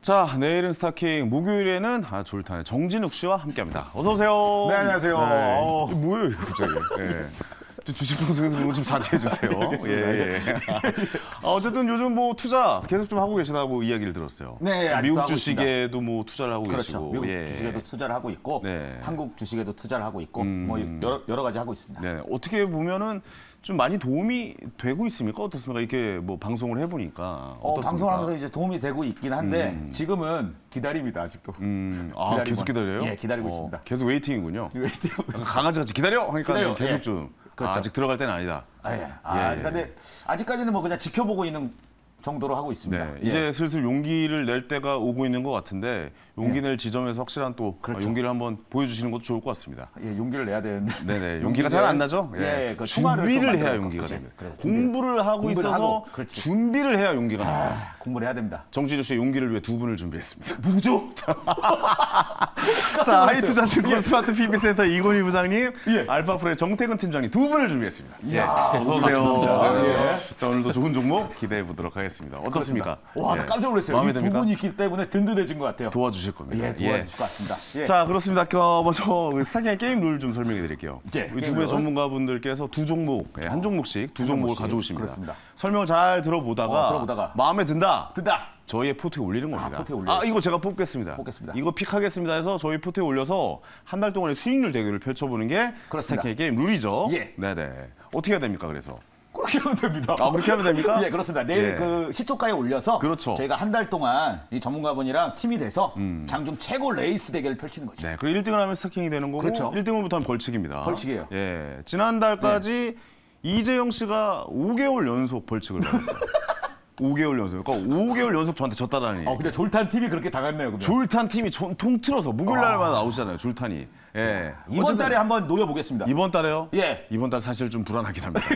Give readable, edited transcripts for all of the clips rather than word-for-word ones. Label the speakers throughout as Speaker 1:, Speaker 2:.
Speaker 1: 자, 내일은 스타킹, 목요일에는 졸탄의 정진욱 씨와 함께합니다. 어서 오세요.
Speaker 2: 네, 안녕하세요.
Speaker 1: 네. 뭐예요, 이거 갑자기? 네. 주식 방송에서 그런 거 좀 자제해 주세요. 예. 어쨌든 요즘 뭐 투자 계속 좀 하고 계시다고 이야기를 들었어요.
Speaker 2: 네,
Speaker 1: 미국 주식에도 뭐 투자를 하고
Speaker 2: 그렇죠.
Speaker 1: 계시고,
Speaker 2: 미국 주식에도 투자를 하고 있고,
Speaker 1: 네.
Speaker 2: 한국 주식에도 투자를 하고 있고, 뭐 여러 가지 하고 있습니다.
Speaker 1: 네, 어떻게 보면은 좀 많이 도움이 되고 있습니까? 어떻습니까? 이렇게 뭐 방송을 해보니까 어떻습니까?
Speaker 2: 방송하면서 이제 도움이 되고 있긴 한데 지금은 기다립니다, 아직도.
Speaker 1: 계속 기다려요?
Speaker 2: 예, 기다리고 있습니다.
Speaker 1: 계속 웨이팅이군요.
Speaker 2: 웨이팅하고 있습니다.
Speaker 1: 강아지같이 기다려 하니까
Speaker 2: 기다려.
Speaker 1: 계속
Speaker 2: 예.
Speaker 1: 좀
Speaker 2: 그렇죠.
Speaker 1: 아직 들어갈 때는 아니다.
Speaker 2: 근데 아직까지는 뭐 그냥 지켜보고 있는 정도로 하고 있습니다.
Speaker 1: 네, 이제 슬슬 용기를 낼 때가 오고 있는 것 같은데 용기 낼 지점에서 확실한 또
Speaker 2: 그렇죠.
Speaker 1: 용기를 한번 보여주시는 것도 좋을 것 같습니다.
Speaker 2: 예, 용기를 내야 되는데.
Speaker 1: 네네, 용기가 잘 안 나죠?
Speaker 2: 예, 그
Speaker 1: 준비를 해야 용기가 됩니다. 공부를 하고 있어서 준비를 해야 용기가 나와요.
Speaker 2: 공부를 해야 됩니다.
Speaker 1: 정진욱 씨의 용기를 위해 두 분을 준비했습니다.
Speaker 2: 누구죠?
Speaker 1: 자, 하이투자증권 스마트 PB센터 이건희 부장님, 알파프로의 정태근 팀장님 두 분을 준비했습니다. 어서 오세요.
Speaker 2: 안녕하세요.
Speaker 1: 자, 오늘도 좋은 종목 기대해 보도록 하겠습니다. 어떻습니까?
Speaker 2: 와, 나 깜짝 놀랐어요.
Speaker 1: 마음에
Speaker 2: 이 두
Speaker 1: 듭니까?
Speaker 2: 분이 있기 때문에 든든해진 것 같아요.
Speaker 1: 도와주실 겁니다.
Speaker 2: 예, 도와주실 것 같습니다.
Speaker 1: 자, 그렇습니다. 먼저 스타킹의 게임 룰 좀 설명해 드릴게요. 우리 두 분의 전문가분들께서 두 종목, 한 종목씩 두 종목을 가져오십니다.
Speaker 2: 그렇습니다.
Speaker 1: 설명 잘 들어보다가 마음에 든다. 저희의 포트에 올리는 겁니다.
Speaker 2: 포트에 올려야지.
Speaker 1: 이거 제가 뽑겠습니다. 이거 픽하겠습니다 해서 저희 포트에 올려서 한 달 동안의 수익률 대결을 펼쳐보는 게 스타킹의 게임 룰이죠. 네네. 어떻게 해야 됩니까, 그래서?
Speaker 2: 그렇게 하면 됩니다.
Speaker 1: 그렇게 하면 됩니까?
Speaker 2: 예, 그렇습니다. 내일 그 시초가에 올려서 저희가 한 달 동안 이 전문가분이랑 팀이 돼서 장중 최고 레이스 대결을 펼치는 거죠.
Speaker 1: 네, 그리고 1등을 하면 스타킹이 되는 거고 1등부터 하면 벌칙입니다.
Speaker 2: 벌칙이에요.
Speaker 1: 예, 지난달까지 이재영 씨가 5개월 연속 벌칙을 받았어요. 5개월 연속. 그러니까 5개월 연속 저한테 졌다라는 얘기.
Speaker 2: 근데 졸탄 팀이 그렇게 당했네요, 그러면.
Speaker 1: 졸탄 팀이 통틀어서 목요일 날만 나오시잖아요, 졸탄이. 예.
Speaker 2: 이번 달에 한번 노려보겠습니다.
Speaker 1: 이번 달에요?
Speaker 2: 예.
Speaker 1: 이번 달 사실 좀 불안하긴 합니다.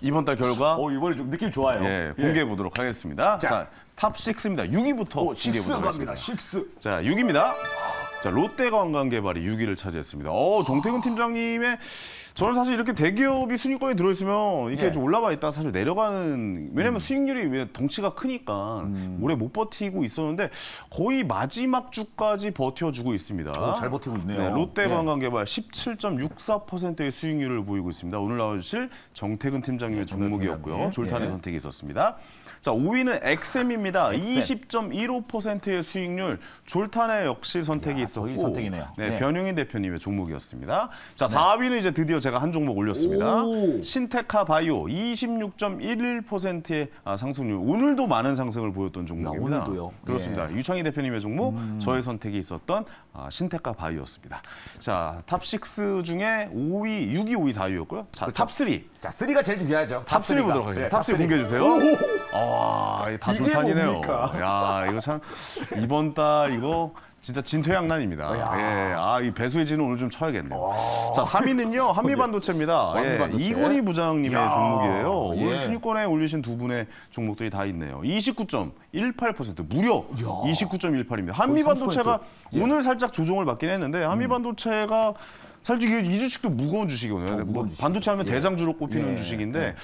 Speaker 1: 이번 달 결과
Speaker 2: 이번에 좀 느낌 좋아요.
Speaker 1: 공개해 보도록 하겠습니다. 자, 탑 6입니다. 6위부터 공개해 보도록 하겠습니다.
Speaker 2: 6.
Speaker 1: 자, 6위입니다. 자, 롯데관광개발이 6위를 차지했습니다. 정태근 팀장님의 저는 사실 이렇게 대기업이 순위권에 들어있으면 이렇게 좀 올라와 있다가 사실 내려가는, 왜냐면 수익률이 왜 덩치가 크니까 오래 못 버티고 있었는데 거의 마지막 주까지 버텨주고 있습니다.
Speaker 2: 잘 버티고 있네요.
Speaker 1: 네, 롯데관광개발 17.64%의 수익률을 보이고 있습니다. 오늘 나와주실 정태근 팀장님의 종목이었고요. 졸탄의 선택이 있었습니다. 자, 5위는 엑셈입니다. 20.15%의 수익률. 졸탄의 역시 선택이 있었고,
Speaker 2: 저희 선택이네요.
Speaker 1: 네, 변용인 대표님의 종목이었습니다. 자, 4위는 이제 드디어 제가 한 종목 올렸습니다. 신테카 바이오 26.11%의 상승률. 오늘도 많은 상승을 보였던 종목입니다.
Speaker 2: 오늘도요?
Speaker 1: 그렇습니다. 유창희 대표님의 종목, 저의 선택이 있었던 신테카 바이오였습니다. 자, 탑 6 중에 5위, 6위, 5위, 4위였고요. 자, 탑 3.
Speaker 2: 자, 3가 제일 중요하죠.
Speaker 1: 탑 3 보도록 하겠습니다. 탑 3 공개해 주세요. 다 졸탄이네요. 야, 이거 참 이번 달 이거 진짜 진퇴양난입니다. 이 배수의 진은 오늘 좀 쳐야겠네요. 자, 3위는요 한미반도체입니다. 이건희 부장님의 종목이에요. 오늘 순위권에 올리신 두 분의 종목들이 다 있네요. 29.18% 무려 29.18입니다. 한미반도체가 오늘 살짝 조정을 받긴 했는데 한미반도체가 사실 이 주식도 무거운 주식이거든요. 반도체 하면 대장주로 꼽히는 주식인데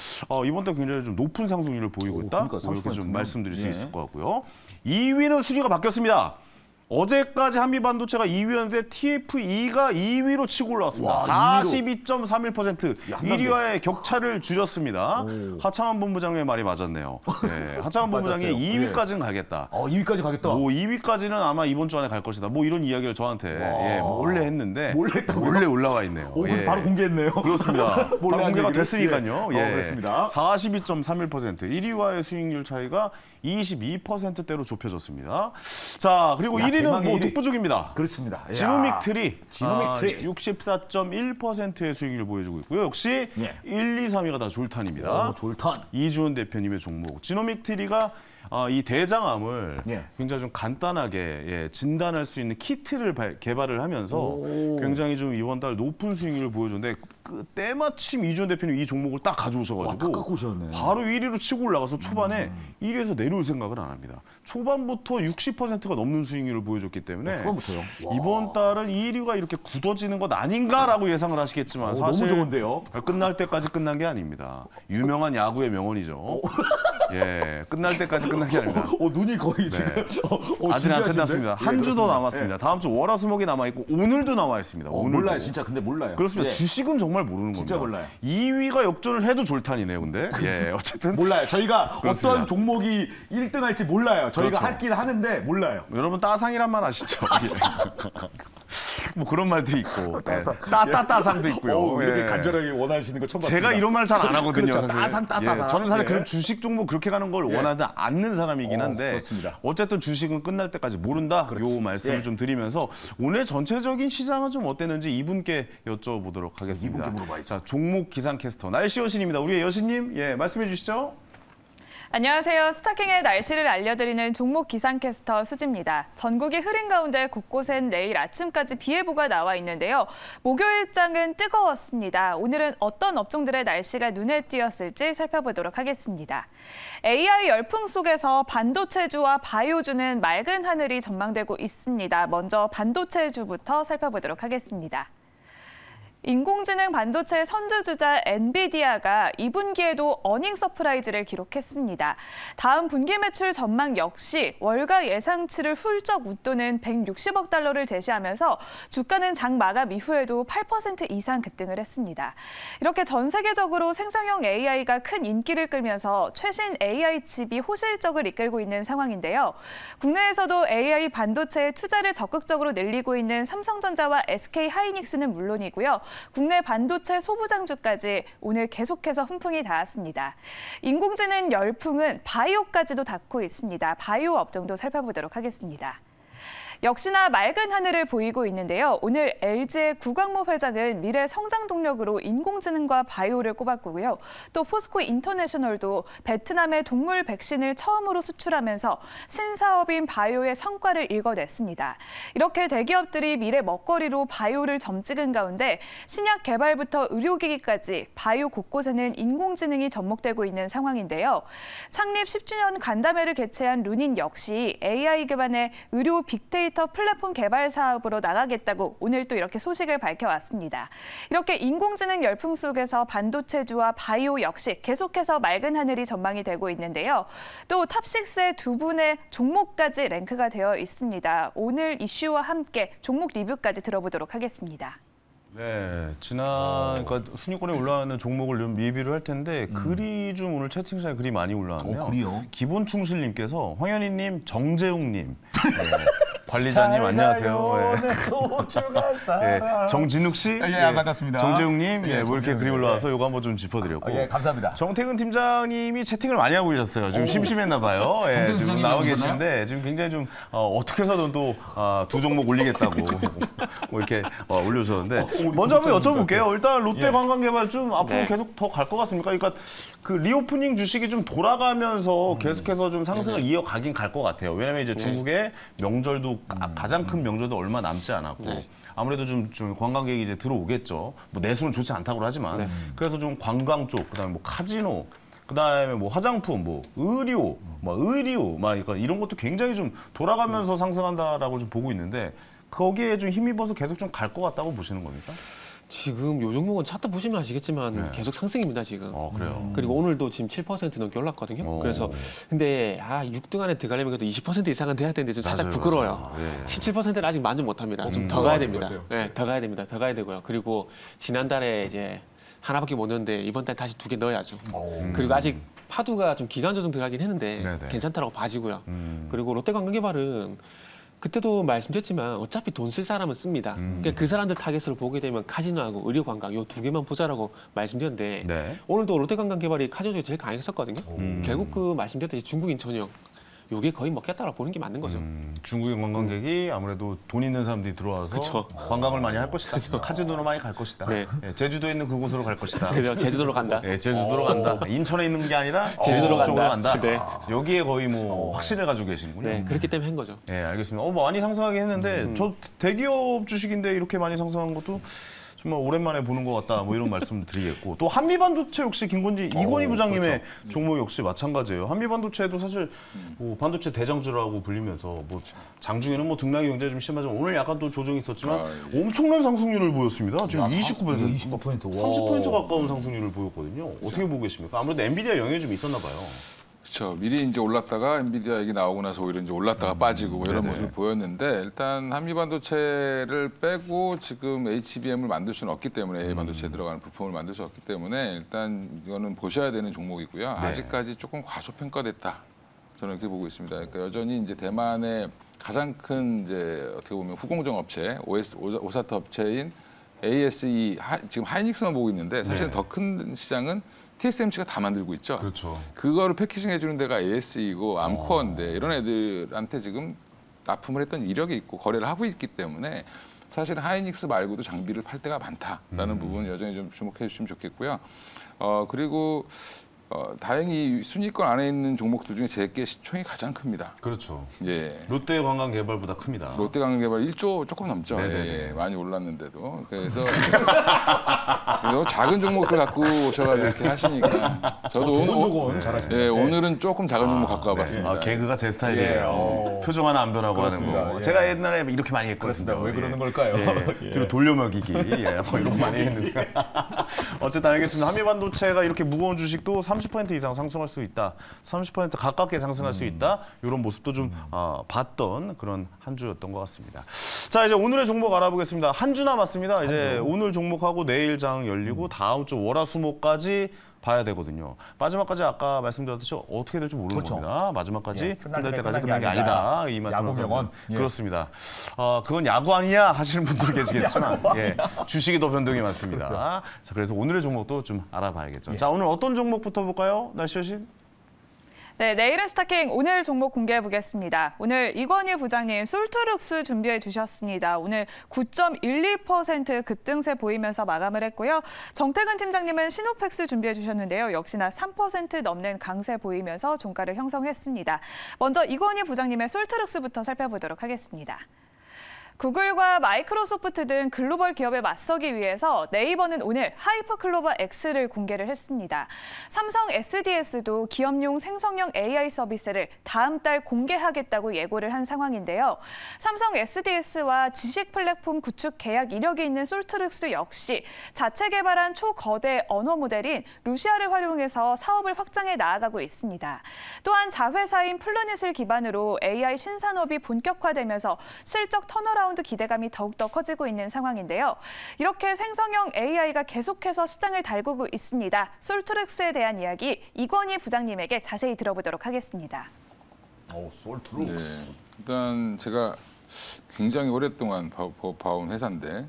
Speaker 1: 이번 달 굉장히 좀 높은 상승률을 보이고 있다. 이렇게 좀 말씀드릴 수 있을 것 같고요. 2위는 순위가 바뀌었습니다. 어제까지 한미반도체가 2위였는데 TFE가 2위로 치고 올라왔습니다. 42.31%. 1위와의 격차를 줄였습니다. 하창원 본부장의 말이 맞았네요. 하창원 본부장이 2위까지는 가겠다.
Speaker 2: 2위까지 가겠다.
Speaker 1: 2위까지는 아마 이번 주 안에 갈 것이다. 이런 이야기를 저한테 몰래 했는데 몰래 올라와 있네요.
Speaker 2: 근데 바로 공개했네요.
Speaker 1: 그렇습니다. 바로 공개가 됐으니까요.
Speaker 2: 그렇습니다.
Speaker 1: 42.31%. 1위와의 수익률 차이가 22%대로 좁혀졌습니다. 자, 그리고 1위는 독보적입니다.
Speaker 2: 그렇습니다.
Speaker 1: 지노믹 트리 64.1%의 수익률을 보여주고 있고요. 역시 1, 2, 3위가 다 졸탄입니다.
Speaker 2: 졸탄.
Speaker 1: 이주원 대표님의 종목. 지노믹 트리가 이 대장암을 굉장히 좀 간단하게 진단할 수 있는 키트를 개발을 하면서 굉장히 좀 이번 달 높은 수익률을 보여줬는데 때마침 이주연 대표님 이 종목을 딱 가져오셔가지고
Speaker 2: 딱 갖고 오셨네.
Speaker 1: 바로 1위로 치고 올라가서 초반에 1위에서 내려올 생각을 안 합니다. 초반부터 60%가 넘는 수익률을 보여줬기 때문에
Speaker 2: 초반부터요?
Speaker 1: 이번 달은 1위가 이렇게 굳어지는 것 아닌가라고 예상을 하시겠지만 사실
Speaker 2: 너무 좋은데요?
Speaker 1: 끝날 때까지 끝난 게 아닙니다. 유명한 야구의 명언이죠. 예, 끝날 때까지 끝난 게 아닙니다.
Speaker 2: 눈이 거의 지금
Speaker 1: 아직 안 끝났습니다. 한 주 더
Speaker 2: 그렇습니다.
Speaker 1: 남았습니다. 다음 주 월화수목이 남아 있고 오늘도 남아 있습니다. 오늘도.
Speaker 2: 몰라요, 진짜. 근데 몰라요.
Speaker 1: 그렇습니다. 주식은 정말 모르는
Speaker 2: 진짜
Speaker 1: 겁니다.
Speaker 2: 몰라요.
Speaker 1: 2위가 역전을 해도 졸탄이네요, 근데. 예, 어쨌든
Speaker 2: 몰라요. 저희가
Speaker 1: 그렇습니다.
Speaker 2: 어떤 종목이 1등 할지 몰라요. 저희가
Speaker 1: 그렇죠.
Speaker 2: 하긴 하는데 몰라요.
Speaker 1: 여러분 따상이란 말 아시죠? 뭐 그런 말도 있고
Speaker 2: 따상.
Speaker 1: 따따따상도 있고요.
Speaker 2: 이렇게
Speaker 1: 예.
Speaker 2: 간절하게 원하시는 거 처음 봤습니다.
Speaker 1: 제가 이런 말 잘 안 하거든요.
Speaker 2: 그렇죠.
Speaker 1: 사실.
Speaker 2: 따상 따따상.
Speaker 1: 예, 저는 사실
Speaker 2: 예.
Speaker 1: 그런 주식 종목 그렇게 가는 걸 원하지 않는 사람이긴 한데
Speaker 2: 그렇습니다.
Speaker 1: 어쨌든 주식은 끝날 때까지 모른다. 요 말씀을
Speaker 2: 예.
Speaker 1: 좀 드리면서 오늘 전체적인 시장은 좀 어땠는지 이분께 여쭤보도록 하겠습니다.
Speaker 2: 이분께 물어봐야죠.
Speaker 1: 자, 종목 기상캐스터 날씨 여신입니다. 우리의 여신님, 예, 말씀해 주시죠.
Speaker 3: 안녕하세요. 스타킹의 날씨를 알려드리는 종목 기상캐스터 수지입니다. 전국이 흐린 가운데 곳곳엔 내일 아침까지 비 예보가 나와 있는데요. 목요일장은 뜨거웠습니다. 오늘은 어떤 업종들의 날씨가 눈에 띄었을지 살펴보도록 하겠습니다. AI 열풍 속에서 반도체주와 바이오주는 맑은 하늘이 전망되고 있습니다. 먼저 반도체주부터 살펴보도록 하겠습니다. 인공지능 반도체 선두주자 엔비디아가 2분기에도 어닝 서프라이즈를 기록했습니다. 다음 분기 매출 전망 역시 월가 예상치를 훌쩍 웃도는 160억 달러를 제시하면서 주가는 장 마감 이후에도 8% 이상 급등을 했습니다. 이렇게 전 세계적으로 생성형 AI가 큰 인기를 끌면서 최신 AI 칩이 호실적을 이끌고 있는 상황인데요. 국내에서도 AI 반도체에 투자를 적극적으로 늘리고 있는 삼성전자와 SK하이닉스는 물론이고요. 국내 반도체 소부장주까지 오늘 계속해서 훈풍이 닿았습니다. 인공지능 열풍은 바이오까지도 닿고 있습니다. 바이오 업종도 살펴보도록 하겠습니다. 역시나 맑은 하늘을 보이고 있는데요. 오늘 LG의 구광모 회장은 미래 성장 동력으로 인공지능과 바이오를 꼽았고요. 또 포스코 인터내셔널도 베트남의 동물 백신을 처음으로 수출하면서 신사업인 바이오의 성과를 읽어냈습니다. 이렇게 대기업들이 미래 먹거리로 바이오를 점찍은 가운데 신약 개발부터 의료기기까지 바이오 곳곳에는 인공지능이 접목되고 있는 상황인데요. 창립 10주년 간담회를 개최한 루닌 역시 AI 기반의 의료 빅데이터 플랫폼 개발 사업으로 나가겠다고 오늘 또 이렇게 소식을 밝혀왔습니다. 이렇게 인공지능 열풍 속에서 반도체주와 바이오 역시 계속해서 맑은 하늘이 전망이 되고 있는데요. 또 탑6의 두 분의 종목까지 랭크가 되어 있습니다. 오늘 이슈와 함께 종목 리뷰까지 들어보도록 하겠습니다.
Speaker 1: 네, 그러니까 순위권에 올라가는 종목을 좀 리뷰를 할 텐데 글이 좀 오늘 채팅창에 글이 많이 올라왔네요.
Speaker 2: 글이요?
Speaker 1: 기본충실님께서 황현희님, 정재웅님, 네, 관리자님 안녕하세요. 네. 정진욱 씨,
Speaker 2: 반갑습니다.
Speaker 1: 정재웅님, 뭐 이렇게
Speaker 2: 정재웅,
Speaker 1: 글이 올라와서 요거 한번 좀 짚어드렸고,
Speaker 2: 감사합니다.
Speaker 1: 정태근 팀장님이 채팅을 많이 하고 계셨어요. 지금 심심했나 봐요. 예, 지금 나와 계신데 지금 굉장히 좀 어떻게 해서든 또 두 종목 올리겠다고 뭐 이렇게 올려주셨는데. 먼저 한번 여쭤볼게요. 일단 롯데 관광개발좀 앞으로 계속 더 갈 것 같습니까? 그러니까 그 리오프닝 주식이 좀 돌아가면서 계속해서 좀 상승을 이어가긴 갈 것 같아요. 왜냐면 이제 중국의 명절도 가장 큰 명절도 얼마 남지 않았고 아무래도 좀 관광객이 이제 들어오겠죠. 뭐 내수는 좋지 않다고 하지만 그래서 좀 관광 쪽, 그다음에 뭐 카지노. 그다음에 뭐 화장품, 뭐 의료, 이런 것도 굉장히 좀 돌아가면서 상승한다라고 좀 보고 있는데 거기에 좀 힘입어서 계속 좀 갈 것 같다고 보시는 겁니까?
Speaker 4: 지금 요 종목은 차트 보시면 아시겠지만 계속 상승입니다, 지금.
Speaker 1: 그래요.
Speaker 4: 그리고 오늘도 지금 7% 넘게 올랐거든요. 그래서 근데 6등 안에 들어가려면 그래도 20% 이상은 돼야 되는데 좀 살짝 부끄러워요. 17%는 아직 만족 못 합니다. 좀 더 가야 됩니다. 네, 더 가야 됩니다. 더 가야 되고요. 그리고 지난달에 이제 하나밖에 못 넣었는데 이번 달 다시 2개 넣어야죠. 그리고 아직 파도가 좀 기간 조정 들어가긴 했는데 괜찮다라고 봐지고요. 그리고 롯데관광개발은 그때도 말씀드렸지만 어차피 돈 쓸 사람은 씁니다. 그러니까 그 사람들 타겟으로 보게 되면 카지노하고 의료관광 요 두 개만 보자라고 말씀드렸는데 오늘도 롯데관광개발이 카지노 중에 제일 강했었거든요. 결국 그 말씀드렸듯이 중국인 전용 요게 거의 먹겠다라고 보는 게 맞는 거죠.
Speaker 1: 중국인 관광객이 아무래도 돈 있는 사람들이 들어와서 관광을 많이 할 것이다. 카지노로 많이 갈 것이다. 제주도에 있는 그곳으로 갈 것이다.
Speaker 4: 제주도로 간다.
Speaker 1: 제주도로 간다. 인천에 있는 게 아니라
Speaker 4: 제주도로
Speaker 1: 쪽으로 간다. 여기에 거의 뭐 확신을 가지고 계시는군요.
Speaker 4: 네, 그렇기 때문에 한 거죠.
Speaker 1: 네, 알겠습니다. 많이 상승하긴 했는데 저 대기업 주식인데 이렇게 많이 상승한 것도 정말 오랜만에 보는 것 같다 뭐 이런 말씀 드리겠고 또 한미반도체 역시 이건희 부장님의
Speaker 2: 그렇죠.
Speaker 1: 종목 역시 마찬가지예요. 한미반도체도 사실 뭐 반도체 대장주라고 불리면서 뭐 장중에는 뭐 등락이 굉장히 좀 심하지만 오늘 약간 또 조정이 있었지만 엄청난 상승률을 보였습니다. 지금 29%, 30% 가까운 상승률을 보였거든요. 어떻게 보고 계십니까? 아무래도 엔비디아 영향이 좀 있었나 봐요.
Speaker 5: 그렇죠. 미리 이제 올랐다가 엔비디아 얘기 나오고 나서 오히려 이제 올랐다가 빠지고 뭐 이런 모습을 보였는데 일단 한미반도체를 빼고 지금 HBM을 만들 수는 없기 때문에 A 반도체에 들어가는 부품을 만들 수 없기 때문에 일단 이거는 보셔야 되는 종목이고요. 아직까지 조금 과소평가됐다. 저는 이렇게 보고 있습니다. 그러니까 여전히 이제 대만의 가장 큰 이제 어떻게 보면 후공정 업체, 오사트 업체인 ASE 지금 하이닉스만 보고 있는데 사실 더 큰 시장은 TSMC가 다 만들고 있죠.
Speaker 1: 그렇죠.
Speaker 5: 그거를 패키징 해주는 데가 ASE이고 암코어인데 이런 애들한테 지금 납품을 했던 이력이 있고 거래를 하고 있기 때문에 사실 하이닉스 말고도 장비를 팔 때가 많다라는 부분 여전히 좀 주목해 주시면 좋겠고요. 그리고 다행히 순위권 안에 있는 종목들 중에 제게 시총이 가장 큽니다.
Speaker 1: 그렇죠.
Speaker 5: 예.
Speaker 1: 롯데관광개발보다 큽니다.
Speaker 5: 롯데관광개발 1조 조금 넘죠. 예, 많이 올랐는데도. 그래서 작은 종목들 갖고 오셔가지고 이렇게 하시니까 저도
Speaker 2: 조곤조곤 잘하시네요.
Speaker 5: 예, 오늘은 조금 작은 종목 갖고 와봤습니다.
Speaker 1: 아, 개그가 제 스타일이에요. 표정 하나 안 변하고
Speaker 2: 그렇습니다.
Speaker 1: 하는 거.
Speaker 2: 예.
Speaker 1: 제가 옛날에 이렇게 많이 했거든요.
Speaker 2: 왜 그러는 걸까요?
Speaker 1: 뒤로 돌려먹이기 뭐 이런 거 많이 했는데 어쨌든 알겠습니다. 한미반도체가 이렇게 무거운 주식도 30% 이상 상승할 수 있다. 30% 가깝게 상승할 수 있다. 이런 모습도 좀 봤던 그런 한 주였던 것 같습니다. 자, 이제 오늘의 종목 알아보겠습니다. 한 주 남았습니다. 이제 오늘 종목하고 내일 장 열리고 다음 주 월화수목까지 봐야 되거든요. 마지막까지 아까 말씀드렸듯이 어떻게 될지 모르는 겁니다. 마지막까지 끝날 때까지 끝난 게 아니다. 이 말씀을
Speaker 2: 야구
Speaker 1: 그렇습니다. 그건 야구 아니야 하시는 분들 계시겠지만 주식이 더 변동이 많습니다. 자, 그래서 오늘의 종목도 좀 알아봐야겠죠. 자, 오늘 어떤 종목부터 볼까요? 날씨여신?
Speaker 3: 네, 내일은 스타킹 오늘 종목 공개해 보겠습니다. 오늘 이건희 부장님 솔트룩스 준비해 주셨습니다. 오늘 9.12% 급등세 보이면서 마감을 했고요. 정태근 팀장님은 시노펙스 준비해 주셨는데요. 역시나 3% 넘는 강세 보이면서 종가를 형성했습니다. 먼저 이건희 부장님의 솔트룩스부터 살펴보도록 하겠습니다. 구글과 마이크로소프트 등 글로벌 기업에 맞서기 위해서 네이버는 오늘 하이퍼클로버 X를 공개를 했습니다. 삼성 SDS도 기업용 생성형 AI 서비스를 다음 달 공개하겠다고 예고를 한 상황인데요. 삼성 SDS와 지식 플랫폼 구축 계약 이력이 있는 솔트룩스 역시 자체 개발한 초거대 언어 모델인 루시아를 활용해서 사업을 확장해 나아가고 있습니다. 또한 자회사인 플루닛을 기반으로 AI 신산업이 본격화되면서 실적 턴어라운드 기대감이 더욱더 커지고 있는 상황인데요. 이렇게 생성형 AI가 계속해서 시장을 달구고 있습니다. 솔트룩스에 대한 이야기 이건희 부장님에게 자세히 들어보도록 하겠습니다.
Speaker 2: 솔트룩스.
Speaker 5: 네, 일단 제가 굉장히 오랫동안 봐온 회사인데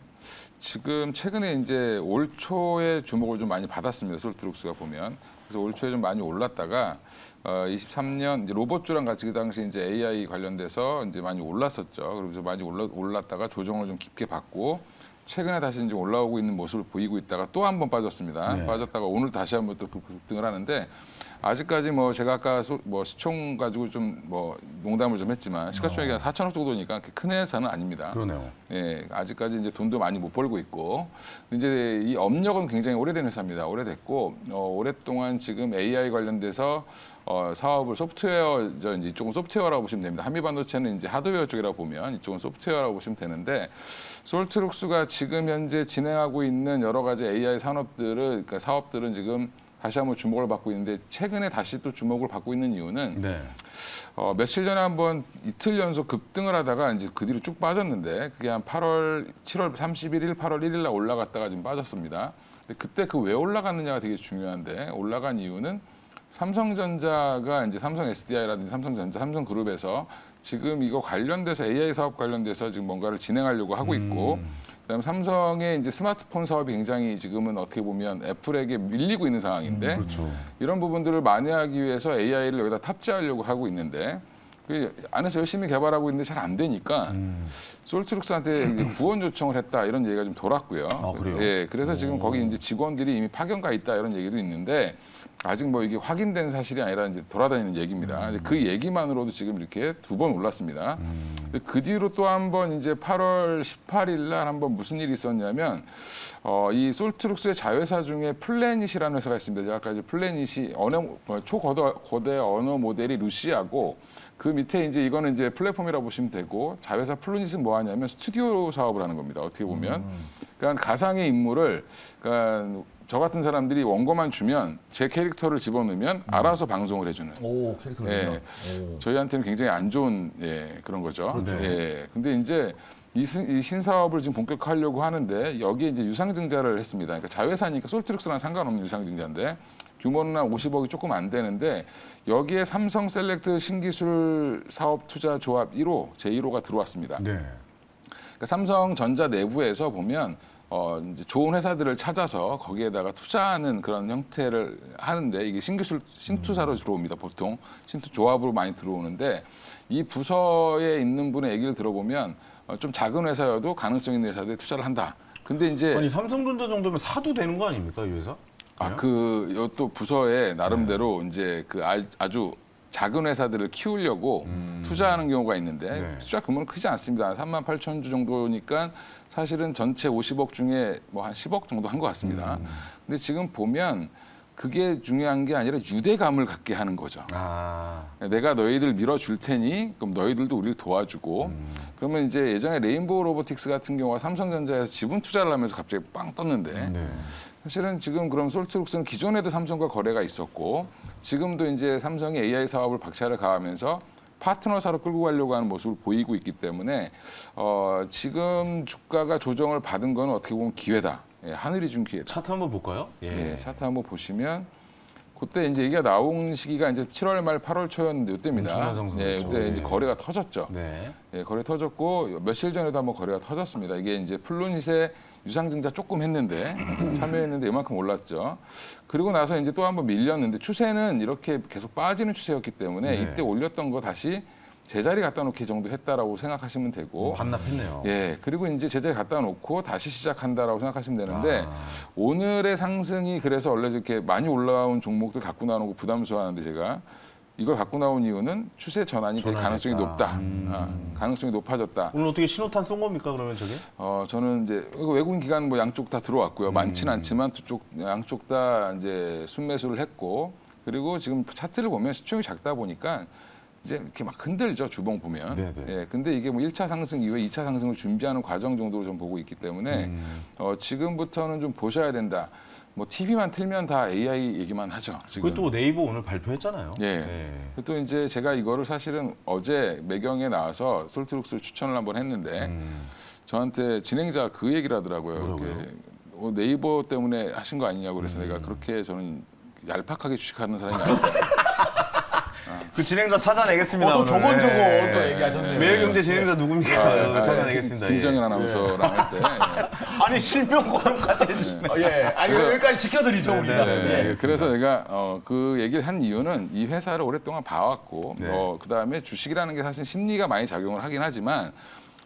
Speaker 5: 지금 최근에 이제 올 초에 주목을 좀 많이 받았습니다. 솔트룩스가 보면. 그래서 올 초에 좀 많이 올랐다가 23년 이제 로봇주랑 같이 그 당시 이제 AI 관련돼서 이제 많이 올랐었죠. 그래서 많이 올랐다가 조정을 좀 깊게 받고 최근에 다시 이제 올라오고 있는 모습을 보이고 있다가 또 한 번 빠졌습니다. 빠졌다가 오늘 다시 한번 또 급등을 하는데 아직까지 뭐 제가 아까 뭐 시총 가지고 좀 뭐 농담을 좀 했지만 시가총액이 한 4천억 정도니까 큰 회사는 아닙니다.
Speaker 1: 그러네요.
Speaker 5: 예, 아직까지 이제 돈도 많이 못 벌고 있고 이제 이 업력은 굉장히 오래된 회사입니다. 오래됐고 오랫동안 지금 AI 관련돼서 사업을 소프트웨어죠. 이제 이쪽은 소프트웨어라고 보시면 됩니다. 한미반도체는 이제 하드웨어 쪽이라고 보면 이쪽은 소프트웨어라고 보시면 되는데 솔트룩스가 지금 현재 진행하고 있는 여러 가지 AI 그러니까 사업들은 지금 다시 한번 주목을 받고 있는데 최근에 다시 또 주목을 받고 있는 이유는 며칠 전에 한번 이틀 연속 급등을 하다가 이제 그 뒤로 쭉 빠졌는데 그게 한 7월 31일, 8월 1일 날 올라갔다가 지금 빠졌습니다. 근데 그때 그 왜 올라갔느냐가 되게 중요한데 올라간 이유는 삼성전자가 이제 삼성 SDI라든지 삼성전자, 삼성그룹에서 지금 이거 관련돼서 AI 사업 관련돼서 지금 뭔가를 진행하려고 하고 있고 그다음에 삼성의 이제 스마트폰 사업이 굉장히 지금은 어떻게 보면 애플에게 밀리고 있는 상황인데 이런 부분들을 만회하기 위해서 AI를 여기다 탑재하려고 하고 있는데 그 안에서 열심히 개발하고 있는데 잘 안 되니까 솔트룩스한테 구원 요청을 했다 이런 얘기가 좀 돌았고요.
Speaker 2: 아, 그래요?
Speaker 5: 예, 그래서 지금 거기 이제 직원들이 이미 파견 가 있다 이런 얘기도 있는데 아직 뭐 이게 확인된 사실이 아니라 이제 돌아다니는 얘기입니다. 그 얘기만으로도 지금 이렇게 2번 올랐습니다. 그 뒤로 또 한 번 이제 8월 18일 날 한번 무슨 일이 있었냐면 이 솔트룩스의 자회사 중에 플래닛이라는 회사가 있습니다. 제가 아까 이제 플래닛이 초거대 언어 모델이 루시아고 그 밑에 이제 이거는 이제 플랫폼이라고 보시면 되고 자회사 플래닛은 뭐 하냐면 스튜디오 사업을 하는 겁니다. 어떻게 보면 그러니까 가상의 인물을 그러니까 저 같은 사람들이 원고만 주면 제 캐릭터를 집어넣으면 알아서 방송을 해주는.
Speaker 2: 오, 캐릭터를.
Speaker 5: 예, 저희한테는 굉장히 안 좋은 그런 거죠.
Speaker 2: 그렇죠.
Speaker 5: 예, 근데 이제 이 신사업을 지금 본격화하려고 하는데 여기에 이제 유상증자를 했습니다. 그러니까 자회사니까 솔트룩스랑 상관없는 유상증자인데 규모는 한 50억이 조금 안 되는데 여기에 삼성셀렉트 신기술 사업 투자 조합 1호, 제1호가 들어왔습니다.
Speaker 1: 네.
Speaker 5: 그러니까 삼성전자 내부에서 보면 이제 좋은 회사들을 찾아서 거기에다가 투자하는 그런 형태를 하는데 이게 신기술 신투사로 들어옵니다. 보통 신투 조합으로 많이 들어오는데 이 부서에 있는 분의 얘기를 들어보면 좀 작은 회사여도 가능성 있는 회사들에 투자를 한다. 근데 이제
Speaker 1: 아니 삼성전자 정도면 사도 되는 거 아닙니까 이 회사?
Speaker 5: 또 부서에 나름대로 이제 그 아주 작은 회사들을 키우려고 투자하는 경우가 있는데 투자 규모는 크지 않습니다. 38,000주 정도니까 사실은 전체 50억 중에 뭐 한 10억 정도 한 것 같습니다. 근데 지금 보면 그게 중요한 게 아니라 유대감을 갖게 하는 거죠. 내가 너희들 밀어줄 테니 그럼 너희들도 우리를 도와주고 그러면 이제 예전에 레인보우 로보틱스 같은 경우가 삼성전자에서 지분 투자를 하면서 갑자기 빵 떴는데 사실은 지금 그럼 솔트룩스는 기존에도 삼성과 거래가 있었고 지금도 이제 삼성이 AI 사업을 박차를 가하면서 파트너사로 끌고 가려고 하는 모습을 보이고 있기 때문에 지금 주가가 조정을 받은 건 어떻게 보면 기회다. 예, 하늘이 준 기회다.
Speaker 1: 차트 한번 볼까요?
Speaker 5: 예, 차트 한번 보시면 그때 이제 얘기가 나온 시기가 이제 7월 말 8월 초였는데 이때입니다. 예, 그때 이제 거래가 터졌죠.
Speaker 1: 네.
Speaker 5: 예, 거래 터졌고 며칠 전에도 한번 거래가 터졌습니다. 이게 이제 플루닛의 유상증자 조금 했는데 참여했는데 이만큼 올랐죠. 그리고 나서 이제 또 한번 밀렸는데 추세는 이렇게 계속 빠지는 추세였기 때문에 이때 올렸던 거 다시 제자리 갖다 놓기 정도 했다라고 생각하시면 되고
Speaker 1: 반납했네요.
Speaker 5: 예, 그리고 이제 제자리 갖다 놓고 다시 시작한다라고 생각하시면 되는데 오늘의 상승이 그래서 원래 이렇게 많이 올라온 종목들 갖고 나오는 거 부담스러워하는데 제가 이걸 갖고 나온 이유는 추세 전환이 될 가능성이 높다. 가능성이 높아졌다.
Speaker 1: 오늘 어떻게 신호탄 쏜 겁니까 그러면 저게?
Speaker 5: 저는 이제 외국인 기관 뭐 양쪽 다 들어왔고요. 많지는 않지만 양쪽 다 이제 순매수를 했고 그리고 지금 차트를 보면 시총이 작다 보니까 이제 이렇게 막 흔들죠, 주봉 보면.
Speaker 1: 네네.
Speaker 5: 예, 근데 이게 뭐 1차 상승 이후에 2차 상승을 준비하는 과정 정도로 좀 보고 있기 때문에 지금부터는 좀 보셔야 된다. 뭐 TV만 틀면 다 AI 얘기만 하죠. 지금.
Speaker 1: 그것도 네이버 오늘 발표했잖아요.
Speaker 5: 예.
Speaker 1: 네.
Speaker 5: 또 이제 제가 이거를 사실은 어제 매경에 나와서 솔트룩스를 추천을 한번 했는데 저한테 진행자가 그 얘기를 하더라고요. 이렇게 네이버 때문에 하신 거 아니냐고 그래서 내가 그렇게 저는 얄팍하게 주식하는 사람이 아니에요.
Speaker 1: 그 진행자 찾아내겠습니다.
Speaker 2: 또 저건 또 얘기하셨네요.
Speaker 1: 매일경제 진행자 누굽니까? 찾아내겠습니다.
Speaker 5: 김정현 아나운서랑 할 때.
Speaker 1: 아니 실명권까지 해주시네.
Speaker 2: 여기까지 지켜드리죠 우리가.
Speaker 5: 그래서 내가 그 얘기를 한 이유는 이 회사를 오랫동안 봐왔고 그다음에 주식이라는 게 사실 심리가 많이 작용을 하긴 하지만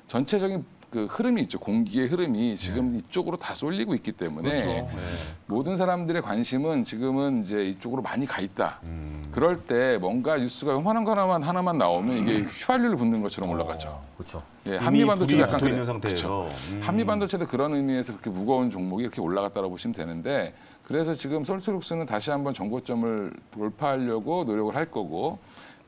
Speaker 5: 전체적인 그 흐름이 있죠. 공기의 흐름이 지금 이쪽으로 다 쏠리고 있기 때문에 모든 사람들의 관심은 지금은 이제 이쪽으로 많이 가 있다. 그럴 때 뭔가 뉴스가 요만한 거 하나만 나오면 이게 휘발유를 붓는 것처럼 올라가죠.
Speaker 2: 그렇죠.
Speaker 5: 예, 한미반도체도 약간
Speaker 1: 붙어 있는 상태에서.
Speaker 5: 한미반도체도 그런 의미에서 그렇게 무거운 종목이 이렇게 올라갔다고 보시면 되는데 그래서 지금 솔트룩스는 다시 한번 정고점을 돌파하려고 노력을 할 거고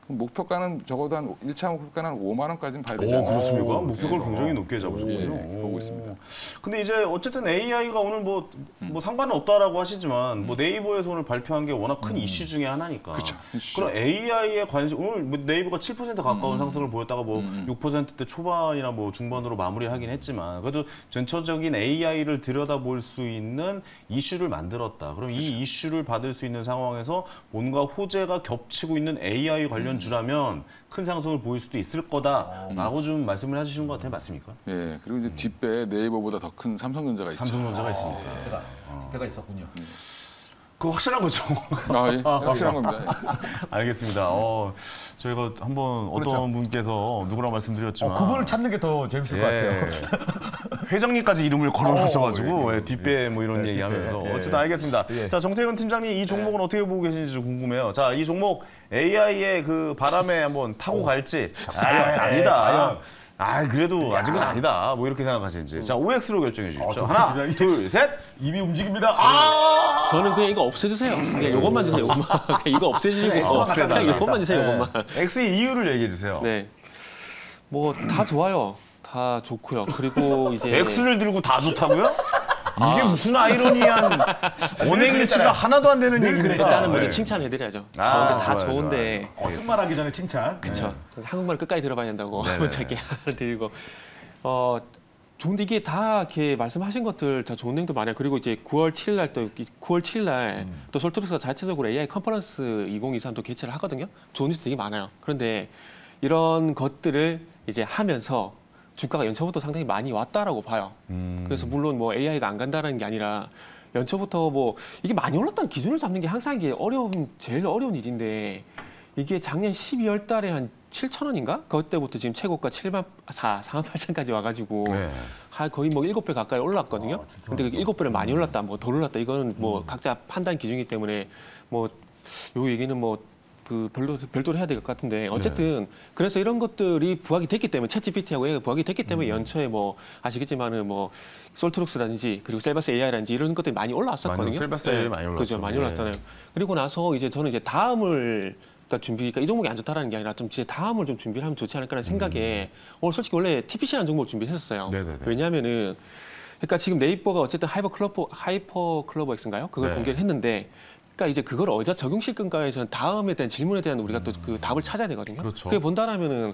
Speaker 5: 목표가는 적어도 한 1차 목표가는 한 5만 원까지는 봐야 되지 않나요?
Speaker 1: 그렇습니까? 목표가를 굉장히 높게 잡으셨군요.
Speaker 5: 보고 있습니다.
Speaker 1: 근데 이제 어쨌든 AI가 오늘 뭐 상관은 없다라고 하시지만 뭐 네이버에서 오늘 발표한 게 워낙 큰 이슈 중에 하나니까.
Speaker 5: 그렇죠.
Speaker 1: 그럼 AI에 관심 오늘 뭐 네이버가 7% 가까운 상승을 보였다가 뭐 6%대 초반이나 뭐 중반으로 마무리하긴 했지만 그래도 전체적인 AI를 들여다볼 수 있는 이슈를 만들었다. 그럼 이 이슈를 받을 수 있는 상황에서 뭔가 호재가 겹치고 있는 AI 관련 주라면 큰 상승을 보일 수도 있을 거다라고 좀 말씀을 해주시는 것 같아요. 맞습니까?
Speaker 5: 예, 그리고 이제 뒷배에 네이버보다 더 큰 삼성전자가 있죠.
Speaker 1: 삼성전자가 있습니다.
Speaker 2: 뒷배가 있었군요.
Speaker 1: 그거 확실한 거죠?
Speaker 5: 예, 확실한 겁니다.
Speaker 1: 알겠습니다. 저희가 한번
Speaker 2: 그렇죠.
Speaker 1: 어떤 분께서 누구라 말씀드렸지만
Speaker 2: 그분을 찾는 게 더 재밌을 것 같아요.
Speaker 1: 회장님까지 이름을 거론하셔가지고
Speaker 2: 예.
Speaker 1: 뒷배 뭐 이런
Speaker 2: 예,
Speaker 1: 얘기하면서
Speaker 2: 뒷배. 예.
Speaker 1: 어쨌든 알겠습니다.
Speaker 2: 예.
Speaker 1: 자, 정태근 팀장님 이 종목은 어떻게 보고 계신지 좀 궁금해요. 자, 이 종목 AI의 그 바람에 한번 타고 갈지 아니다. 그래도 아직은 아니다. 뭐 이렇게 생각하시는지. 자, OX로 결정해 주십시오. 하나, 둘, 셋.
Speaker 2: 입이 움직입니다.
Speaker 4: 저는 그냥 이거 없애주세요. 그냥 이것만 주세요. 이것만. 그냥 이거 없애주시고 그냥 이것만 주세요. 이것만.
Speaker 1: X의 이유를 얘기해 주세요.
Speaker 4: 네. 뭐 다 좋아요. 다 좋고요. 그리고 이제
Speaker 1: X를 들고 다 좋다고요? 이게 무슨 아이러니한 언행일치가 하나도 안 되는 얘기입니다.
Speaker 4: 일단은 먼저 칭찬해드려야죠. 다 좋은데.
Speaker 2: 승만하기 전에 칭찬.
Speaker 4: 그렇죠. 한국말 끝까지 들어봐야 된다고 먼저 이렇게 드리고. 좋은데 이게 다 이렇게 말씀하신 것들 다 좋은 내용도 많아요. 그리고 이제 9월 7일 날 또 솔트룩스가 자체적으로 AI 컨퍼런스 2023 또 개최를 하거든요. 좋은 뉴스 되게 많아요. 그런데 이런 것들을 이제 하면서 주가가 연초부터 상당히 많이 왔다라고 봐요. 그래서 물론 뭐 AI가 안 간다라는 게 아니라 연초부터 뭐 이게 많이 올랐다는 기준을 잡는 게 항상 이게 제일 어려운 일인데 이게 작년 12월 달에 한 7,000원인가? 그때부터 지금 최고가 48,000까지 와가지고 거의 뭐 7배 가까이 올랐거든요. 근데 7배를 많이 올랐다, 뭐 덜 올랐다 이거는 뭐 각자 판단 기준이기 때문에 뭐 요 얘기는 뭐 별도로 해야 될 것 같은데 어쨌든 그래서 이런 것들이 부각이 됐기 때문에 챗GPT하고 AI가 부각이 됐기 때문에 연초에 뭐 아시겠지만은 뭐 솔트룩스라든지 그리고 셀바스 AI라든지 이런 것들이 많이 올라왔었거든요.
Speaker 1: 셀바스 AI 많이 올랐죠.
Speaker 4: 그죠, 많이 올랐잖아요. 그리고 나서 이제 저는 이제 다음을 그러니까 이 종목이 안 좋다라는 게 아니라 좀 이제 다음을 좀 준비를 하면 좋지 않을까라는 생각에 오늘 솔직히 원래 TPC라는 종목을 준비했었어요. 왜냐하면은 그러니까 지금 네이버가 어쨌든 하이퍼 클로버 X인가요? 그걸 공개를 했는데. 그러니까 이제 그걸 어디다 적용시킬 건가에서는 다음에 대한 질문에 대한 우리가 또 그 답을 찾아야 되거든요. 그게 본다라면은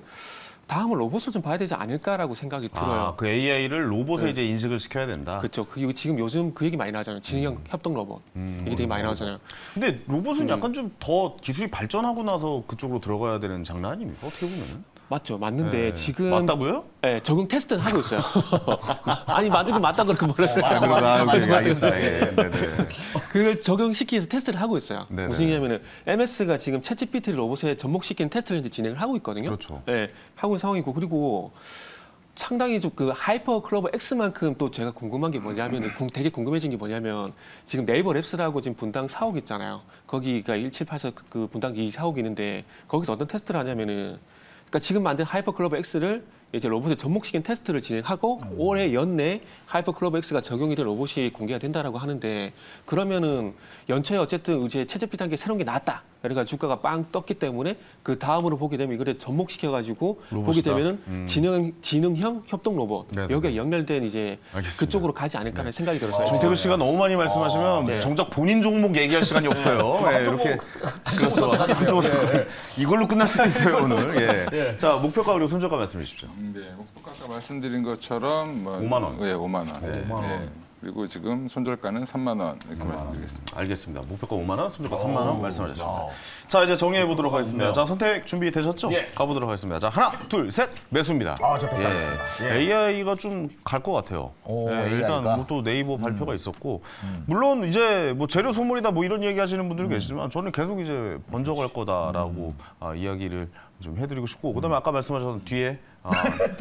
Speaker 4: 다음은 로봇을 좀 봐야 되지 않을까라고 생각이 들어요.
Speaker 1: 그 AI를 로봇에 이제 인식을 시켜야 된다.
Speaker 4: 그렇죠. 그리고 지금 요즘 그 얘기 많이 나오잖아요. 지능형 협동 로봇. 이게 되게 많이 나오잖아요.
Speaker 1: 근데 로봇은 약간 좀 더 기술이 발전하고 나서 그쪽으로 들어가야 되는 장난 아닙니까? 어떻게 보면은?
Speaker 4: 맞죠. 맞는데 지금
Speaker 1: 맞다고요?
Speaker 4: 네, 적용 테스트는 하고 있어요. 아니 맞다 그렇게
Speaker 1: 알겠다.
Speaker 4: 그걸 적용시키면서 테스트를 하고 있어요. 무슨 얘기냐면은 MS가 지금 챗GPT 로봇에 접목시키는 테스트를 이제 진행을 하고 있거든요.
Speaker 1: 그렇죠.
Speaker 4: 네, 하고 있는 상황이고 그리고 상당히 좀 그 하이퍼 클로버 X만큼 또 제가 궁금한 게 뭐냐면 되게 궁금해진 게 뭐냐면 지금 네이버 랩스라고 지금 분당 4억 있잖아요. 거기가 1784 그 분당 2 4억 있는데 거기서 어떤 테스트를 하냐면은 그러니까 지금 만든 하이퍼 클로버 X를 이제 로봇에 접목시킨 테스트를 진행하고 올해 연내 하이퍼 클로버 X가 적용이 된 로봇이 공개가 된다라고 하는데 그러면은 연초에 어쨌든 이제 챗GPT 한 게 새로운 게 나왔다. 그러니까 주가가 빵 떴기 때문에 그 다음으로 보게 되면 이거를 접목시켜가지고 보게 되면은 지능형 협동 로봇 여기에 연결된 이제 그쪽으로 가지 않을까라는 생각이 들었어요.
Speaker 1: 정태근 씨가 너무 많이 말씀하시면 정작 본인 종목 얘기할 시간이 없어요. 이렇게 그렇죠. 이걸로 끝날 수도 있어요 오늘. 자 목표가 그리고 손절가 말씀해 주십시오.
Speaker 5: 네, 목표가 아까 말씀드린 것처럼
Speaker 1: 5만 원.
Speaker 5: 네, 5만 원. 5만 원. 그리고 지금 손절가는 3만 원 이렇게 말씀드리겠습니다.
Speaker 1: 알겠습니다. 목표가 5만 원, 손절가 3만 원 말씀하셨습니다. 자 이제 정리해 보도록 하겠습니다. 자 선택 준비 되셨죠? 가보도록 하겠습니다. 자 하나, 둘, 셋 매수입니다.
Speaker 2: 저 패스하겠습니다.
Speaker 1: AI가 좀 갈 것 같아요. 일단 뭐 또 네이버 발표가 있었고 물론 이제 뭐 재료 소멸이다 뭐 이런 얘기하시는 분들 계시지만 저는 계속 이제 번져갈 거다라고 이야기를 좀 해드리고 싶고 그다음에 아까 말씀하셨던 뒤에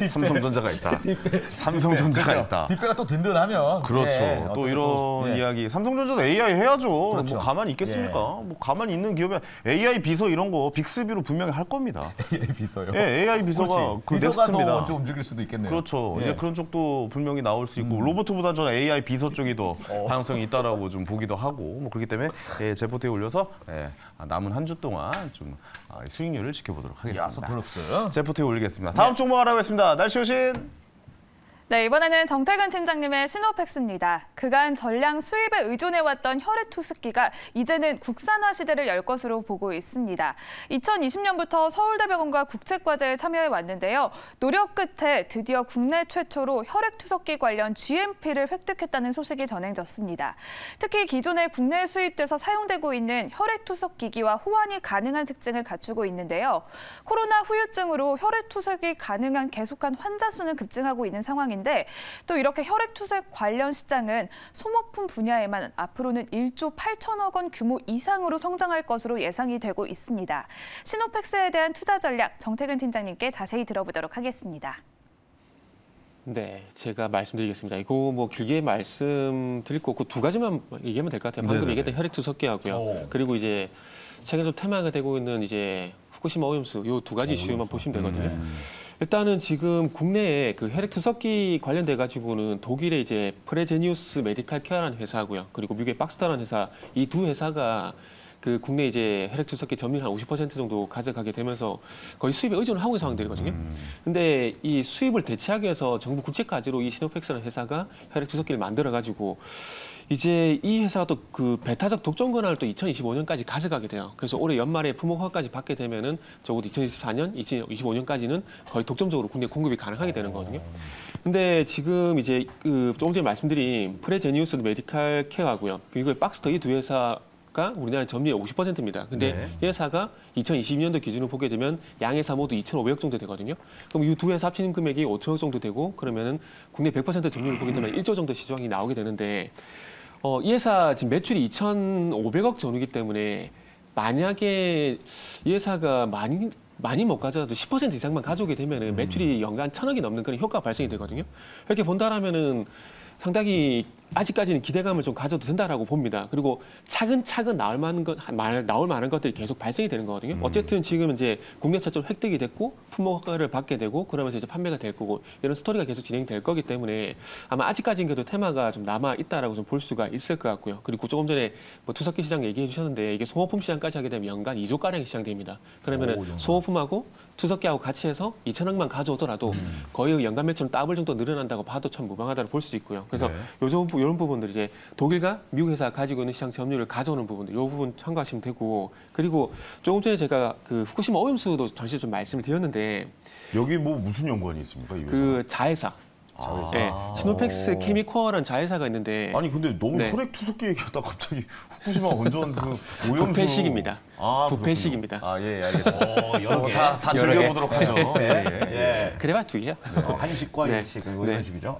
Speaker 1: 삼성전자가 있다. 삼성전자가 있다.
Speaker 2: 뒷배가 또 든든하면.
Speaker 1: 그렇죠. 또 이런 이야기. 삼성전자도 AI 해야죠.
Speaker 2: 그렇죠.
Speaker 1: 뭐 가만히 있겠습니까? 뭐 가만히 있는 기업에 AI 비서 이런 거 빅스비로 분명히 할 겁니다.
Speaker 2: AI 비서요?
Speaker 1: AI 비서가 그
Speaker 2: 비서가
Speaker 1: 넥스트입니다.
Speaker 2: 더 좀 움직일 수도 있겠네요.
Speaker 1: 그렇죠. 이제 그런 쪽도 분명히 나올 수 있고 로봇보다 저는 AI 비서 쪽이 더 가능성이 있다라고 좀 보기도 하고 뭐 그렇기 때문에 제포트에 올려서 남은 한 주 동안 좀 수익률을 지켜보도록 하겠습니다.
Speaker 2: 솔트룩스.
Speaker 1: 제포트에 올리겠습니다. 다음 종목 알아보겠습니다. 날씨 오신.
Speaker 3: 네, 이번에는 정태근 팀장님의 시노팩스입니다. 그간 전량 수입에 의존해왔던 혈액투석기가 이제는 국산화 시대를 열 것으로 보고 있습니다. 2020년부터 서울대병원과 국책과제에 참여해 왔는데요. 노력 끝에 드디어 국내 최초로 혈액투석기 관련 GMP를 획득했다는 소식이 전해졌습니다. 특히 기존에 국내에 수입돼서 사용되고 있는 혈액투석기기와 호환이 가능한 특징을 갖추고 있는데요. 코로나 후유증으로 혈액투석이 가능한 계속한 환자 수는 급증하고 있는 상황인데 있는데 또 이렇게 혈액투석 관련 시장은 소모품 분야에만 앞으로는 1조 8천억 원 규모 이상으로 성장할 것으로 예상이 되고 있습니다. 시노펙스에 대한 투자 전략 정태근 팀장님께 자세히 들어보도록 하겠습니다.
Speaker 4: 네, 제가 말씀드리겠습니다. 이거 뭐 길게 말씀드릴 거 없고 두 가지만 얘기하면 될 것 같아요. 방금 얘기했던 혈액투석기하고요. 그리고 이제 최근 좀 테마가 되고 있는 이제 후쿠시마 오염수 요 두 가지 이슈만 보시면 되거든요. 일단은 지금 국내에 그 혈액투석기 관련돼 가지고는 독일의 이제 프레제니우스 메디칼 케어라는 회사고요. 그리고 미국의 박스터라는 회사 이 두 회사가 그 국내 이제 혈액투석기 점유율 한 50% 정도 가져가게 되면서 거의 수입에 의존을 하고 있는 상황들이거든요. 근데 이 수입을 대체하기 위해서 정부 국제까지로 이 시노펙스라는 회사가 혈액투석기를 만들어가지고 이제 이 회사가 또 그 배타적 독점 권한을 또 2025년까지 가져가게 돼요. 그래서 올해 연말에 품목허가까지 받게 되면은 적어도 2024년, 2025년까지는 거의 독점적으로 국내 공급이 가능하게 되는 거거든요. 근데 지금 이제 그 조금 전에 말씀드린 프레제니우스 메디칼 케어하고요. 미국의 박스터 이 두 회사 가 우리나라 점유율 50%입니다. 근데 이 회사가 2022년도 기준으로 보게 되면 양회사 모두 2,500억 정도 되거든요. 그럼 이 두 회사 합치는 금액이 5천억 정도 되고 그러면은 국내 100% 점유율을 보게 되면 1조 정도 시장이 나오게 되는데 이 회사 지금 매출이 2,500억 전후이기 때문에 만약에 이 회사가 많이 못 가져도 10% 이상만 가져오게 되면은 매출이 연간 1,000억이 넘는 그런 효과가 발생이 되거든요. 이렇게 본다라면은 상당히 아직까지는 기대감을 좀 가져도 된다라고 봅니다. 그리고 차근차근 나올 만한 것들이 계속 발생이 되는 거거든요. 어쨌든 지금 이제 국내 최초로 획득이 됐고 품목허가를 받게 되고 그러면서 이제 판매가 될 거고 이런 스토리가 계속 진행될 거기 때문에 아마 아직까지는 그래도 테마가 좀 남아 있다라고 좀 볼 수가 있을 것 같고요. 그리고 조금 전에 뭐 투석기 시장 얘기해 주셨는데 이게 소모품 시장까지 하게 되면 연간 2조 가량 시장됩니다. 그러면은 소모품하고 투석기하고 같이 해서 2천억만 가져오더라도 거의 연간 매출은 더블 정도 늘어난다고 봐도 참 무방하다고 볼 수 있고요. 그래서 이런 부분들 이제 독일과 미국 회사가 가지고 있는 시장 점유율을 가져오는 부분들, 이 부분 참고하시면 되고 그리고 조금 전에 제가 그 후쿠시마 오염수도 잠시 좀 말씀을 드렸는데
Speaker 6: 여기 뭐 무슨 연관이 있습니까? 이 회사?
Speaker 4: 그 자회사. 네, 시노펙스 케미코어라는 자회사가 있는데
Speaker 6: 아니 근데 너무 혈액투석기 얘기하다 갑자기 후쿠시마 원전 그 오염수
Speaker 4: 부패식입니다. 부패식입니다.
Speaker 6: 예, 알겠습니다. 여러 개 다 즐겨보도록 하죠. 예.
Speaker 4: 그래봐 두 개야.
Speaker 6: 한식과 일식 이런 식이죠.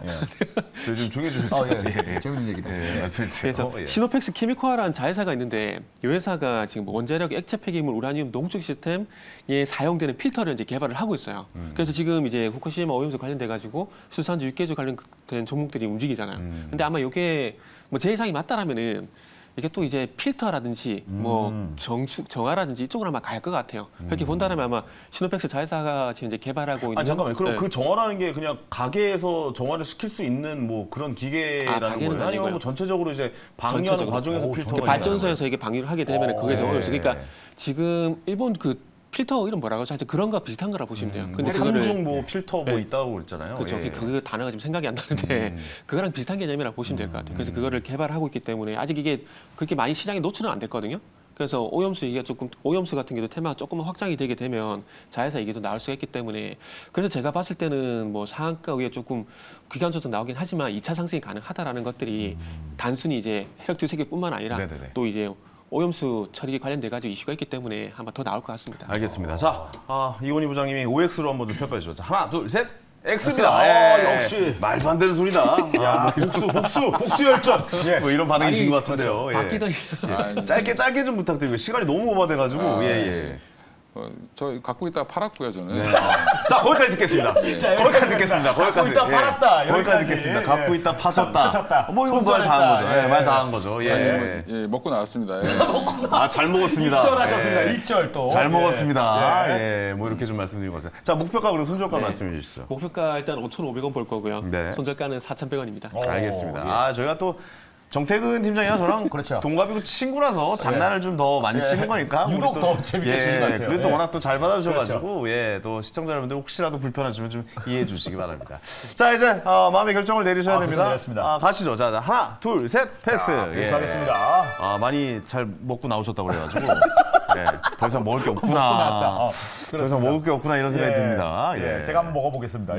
Speaker 6: 저 좀 정해주세요.
Speaker 2: 재밌는 얘기네.
Speaker 4: 그래서 시노펙스 케미코어라는 자회사가 있는데 이 회사가 지금 원자력 액체 폐기물 우라늄 농축 시스템에 사용되는 필터를 이제 개발을 하고 있어요. 그래서 지금 이제 후쿠시마 오염수 관련돼 가지고 수산주 육개주 관련된 종목들이 움직이잖아요. 근데 아마 이게 뭐 제 예상이 맞다라면은 이게 또 이제 필터라든지 뭐 정화라든지 이쪽으로 아마 갈 것 같아요. 그렇게 본다면 아마 시노펙스 자회사가 지금 이제 개발하고 있는.
Speaker 6: 잠깐만요. 그럼 그 정화라는 게 그냥 가게에서 정화를 시킬 수 있는 뭐 그런 기계라는 거예요? 아니면 뭐 전체적으로 이제 방류하는 과정에서 필터가
Speaker 4: 발전소에서 이게 방류를 하게 되면 그게 정화였어요. 그러니까 지금 일본 그 필터 이름 뭐라고 하죠? 그런 거 비슷한 거라 보시면 돼요.
Speaker 6: 근데 삼중 뭐 필터 뭐 있다고 그랬잖아요.
Speaker 4: 그렇죠. 그 단어가 지금 생각이 안 나는데 그거랑 비슷한 개념이라고 보시면 될 것 같아요. 그래서 그거를 개발하고 있기 때문에 아직 이게 그렇게 많이 시장에 노출은 안 됐거든요. 그래서 오염수 얘기가 조금 오염수 같은 경우도 테마가 조금만 확장이 되게 되면 자회사 얘기도 나올 수가 있기 때문에 그래서 제가 봤을 때는 뭐 상한가 위에 조금 기간 조정 나오긴 하지만 2차 상승이 가능하다라는 것들이 단순히 이제 혈액투석기뿐만 아니라 또 이제 오염수 처리 관련돼 가지고 이슈가 있기 때문에 아마 더 나올 것 같습니다.
Speaker 6: 알겠습니다. 자, 이건희 부장님이 OX로 한번 좀 평가해 주셨죠. 하나, 둘, 셋. X입니다. 역시 말도 안 되는 소리다. 야, 복수 열전. 뭐 이런 반응이신 것 같은데요.
Speaker 4: 바뀌더니
Speaker 6: 짧게 좀 부탁드리고 시간이 너무 오버돼가지고.
Speaker 5: 저 갖고 있다가 팔았고요, 저는.
Speaker 6: 자, 거기까지 듣겠습니다. 거기까지 듣겠습니다.
Speaker 2: 갖고 있다 팔았다.
Speaker 6: 거기까지 듣겠습니다. 갖고 있다 파셨다. 뭐 이건 말 다 한 거죠. 말 다 한 거죠.
Speaker 5: 먹고 나왔습니다.
Speaker 6: 잘 먹었습니다.
Speaker 2: 익절하셨습니다. 익절 또.
Speaker 6: 잘 먹었습니다. 뭐 이렇게 좀 말씀드리고 왔어요. 자, 목표가 그리고 손절가 말씀해 주시죠.
Speaker 4: 목표가 일단 5,500원 볼 거고요. 손절가는 4,100원입니다.
Speaker 6: 알겠습니다. 저희가 또 정태근 팀장이랑 저랑 동갑이고 친구라서 장난을 좀 더 많이 치는 거니까
Speaker 2: 유독 더 재밌게 치는 것 같아요.
Speaker 6: 그래도 워낙 또 잘 받아주셔가지고 또 시청자 여러분들 혹시라도 불편하시면 좀 이해해 주시기 바랍니다. 자, 이제 마음의 결정을 내리셔야 됩니다. 가시죠. 자, 하나, 둘, 셋, 패스.
Speaker 2: 패스하겠습니다.
Speaker 6: 많이 잘 먹고 나오셨다고 그래가지고 더 이상 먹을 게 없구나. 더 이상 먹을 게 없구나 이런 생각이 듭니다.
Speaker 2: 제가 한번 먹어보겠습니다.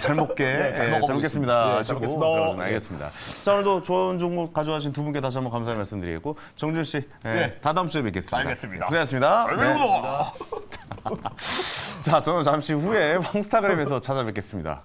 Speaker 6: 잘 먹게. 잘 먹겠습니다.
Speaker 2: 잘 먹겠습니다.
Speaker 6: 알겠습니다. 자, 오늘도 좋은 종목 가져가신 두 분께 다시 한번 감사의 말씀드리겠고 정준 씨, 다음 주에 뵙겠습니다.
Speaker 2: 알겠습니다.
Speaker 6: 고생하셨습니다. 자, 저는 잠시 후에 황스타그램에서 찾아뵙겠습니다.